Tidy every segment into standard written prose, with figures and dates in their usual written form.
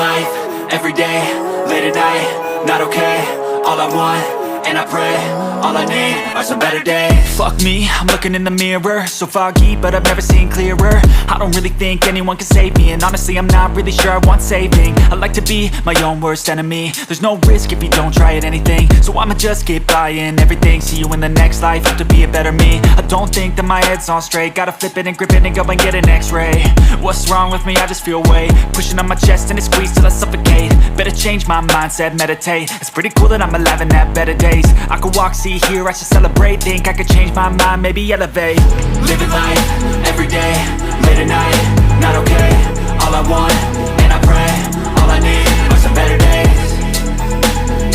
life, every day, late at night, not okay. All I want, and I pray, all I need are some better days. Fuck me, I'm looking in the mirror, so foggy, but I've never seen clearer. I don't really think anyone can save me, and honestly I'm not really sure I want saving. I like to be my own worst enemy. There's no risk if you don't try at anything, so I'ma just keep buying everything. See you in the next life, have to be a better me. I don't think that my head's on straight, gotta flip it and grip it and go and get an x-ray. What's wrong with me? I just feel weight pushing on my chest and it squeezes till I suffocate. Better change my mindset, meditate. It's pretty cool that I'm alive and have better days. I could walk, see, hear, I should celebrate. Think I could change my mind, maybe elevate. Living life, every day, late at night, not okay. All I want, and I pray, all I need are some better days.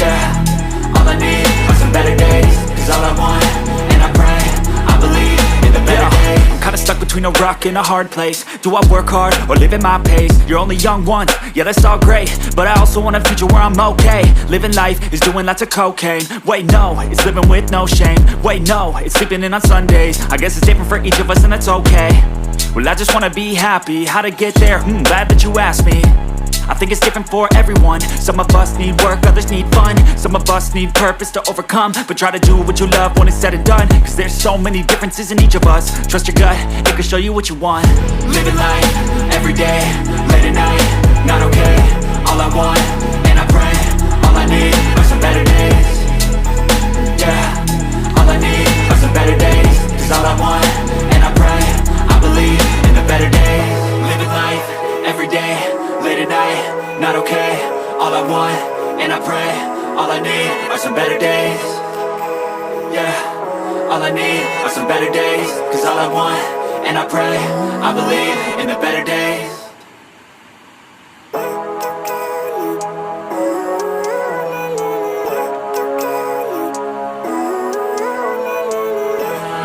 Yeah, all I need are some better days. Cause all I want, and I pray, I believe in the better days. I'm kinda stuck between a rock and a hard place. Do I work hard or live at my pace? You're only young once, yeah that's all great, but I also want a future where I'm okay. Living life is doing lots of cocaine. Wait no, it's living with no shame. Wait no, it's sleeping in on Sundays. I guess it's different for each of us and that's okay. Well I just wanna be happy, how to get there? Glad that you asked me. I think it's different for everyone. Some of us need work, others need fun. Some of us need purpose to overcome. But try to do what you love when it's said and done, cause there's so many differences in each of us. Trust your gut, it can show you what you want. Living life, every day, late at night, not okay. All I want, and I pray, all I need are some better days. Yeah, all I need are some better days. Cause all I want, and I pray, I believe in the better days. Living life, every day, late at night, not okay. All I want, and I pray, all I need are some better days. Yeah, all I need are some better days. Cause all I want, and I pray, I believe in the better days.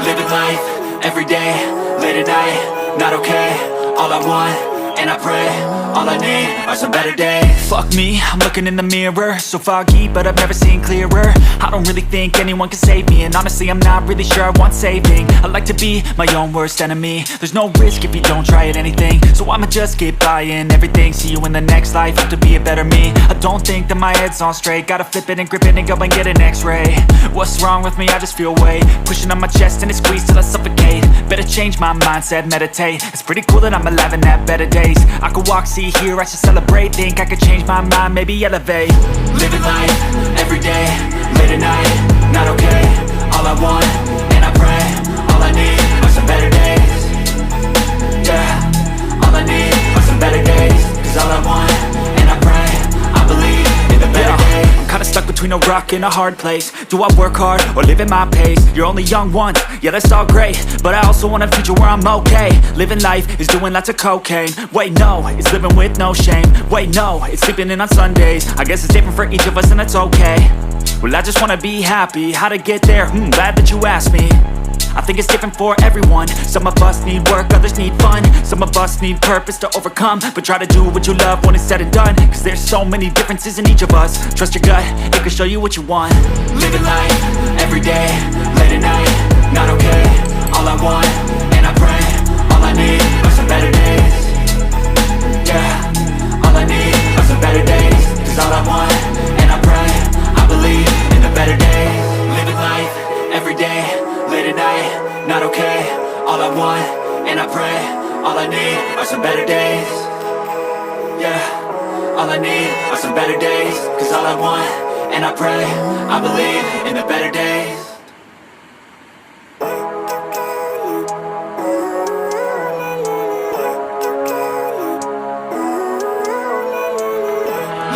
Living life, every day, late at night, not okay. All I want, and I pray, all I need are some better days. Fuck me, I'm looking in the mirror, so foggy, but I've never seen clearer. I don't really think anyone can save me, and honestly I'm not really sure I want saving. I like to be my own worst enemy. There's no risk if you don't try at anything, so I'ma just keep buying everything. See you in the next life, have to be a better me. I don't think that my head's on straight, gotta flip it and grip it and go and get an x-ray. What's wrong with me? I just feel weight pushing on my chest and it squeezes till I suffocate. Better change my mindset, meditate. It's pretty cool that I'm alive and have better days. I could walk, see, hear, I should celebrate. Think I could change my mind, maybe elevate. Living life, every day, late at night, not okay. All I want, and I pray, all I need are some better days. Yeah, all I need are some better days. Cause all I want, and I pray, I believe in the better days. I'm kinda stuck between a rock and a hard place. Do I work hard or live at my pace? You're only young once, yeah that's all great, but I also want a future where I'm okay. Living life is doing lots of cocaine. Wait no, it's living with no shame. Wait no, it's sleeping in on Sundays. I guess it's different for each of us and that's okay. Well I just wanna be happy, how to get there? Glad that you asked me. I think it's different for everyone. Some of us need work, others need fun. Some of us need purpose to overcome. But try to do what you love when it's said and done, cause there's so many differences in each of us. Trust your gut, it can show you what you want. Living life, every day, late at night, not okay. All I want, and I pray, all I need are some better days. Yeah, all I need are some better days. Cause all I want, and I pray, I believe in the better days. Living life, every day, late at night, not okay. All I want, and I pray, all I need are some better days. Yeah, all I need are some better days. Cause all I want, and I pray, I believe in the better days.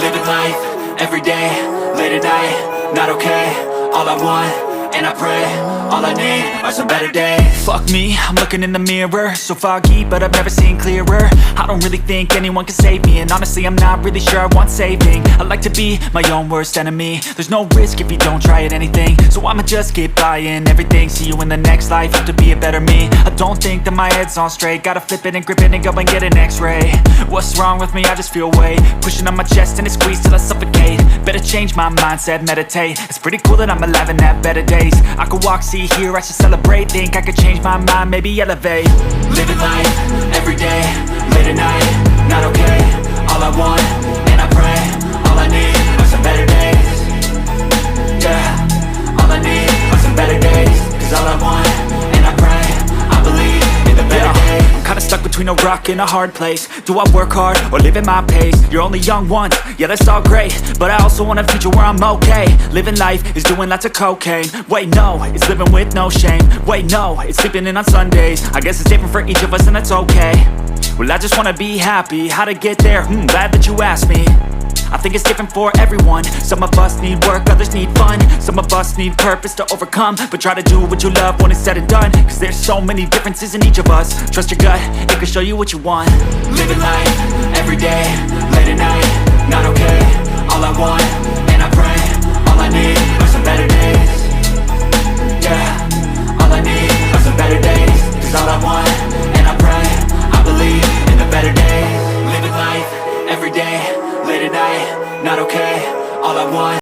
Living life, every day, late at night, not okay. All I want, and I pray, all I need are some better days. Fuck me, I'm looking in the mirror, so foggy, but I've never seen clearer. I don't really think anyone can save me, and honestly I'm not really sure I want saving. I like to be my own worst enemy. There's no risk if you don't try at anything, so I'ma just keep buying everything. See you in the next life, have to be a better me. I don't think that my head's on straight, gotta flip it and grip it and go and get an x-ray. What's wrong with me? I just feel weight pushing on my chest and it squeezes till I suffocate. Better change my mindset, meditate. It's pretty cool that I'm alive and have better days. I could walk, see, hear, I should celebrate. Think I could change my mind, maybe elevate. Living life, every day, late at night, not okay. All I want, and I between a rock and a hard place. Do I work hard or live at my pace? You're only young once, yeah that's all great, but I also want a future where I'm okay. Living life is doing lots of cocaine. Wait no, it's living with no shame. Wait no, it's sleeping in on Sundays. I guess it's different for each of us and that's okay. Well I just wanna be happy, how to get there? Glad that you asked me. I think it's different for everyone. Some of us need work, others need fun. Some of us need purpose to overcome. But try to do what you love when it's said and done, cause there's so many differences in each of us. Trust your gut, it can show you what you want. Living life, everyday, late at night, not okay. All I want, and I pray, all I need are some better days. Yeah, all I need are some better days. Cause all I want, and I pray, I believe in the better days. Living life, everyday, late at night, not okay. All I want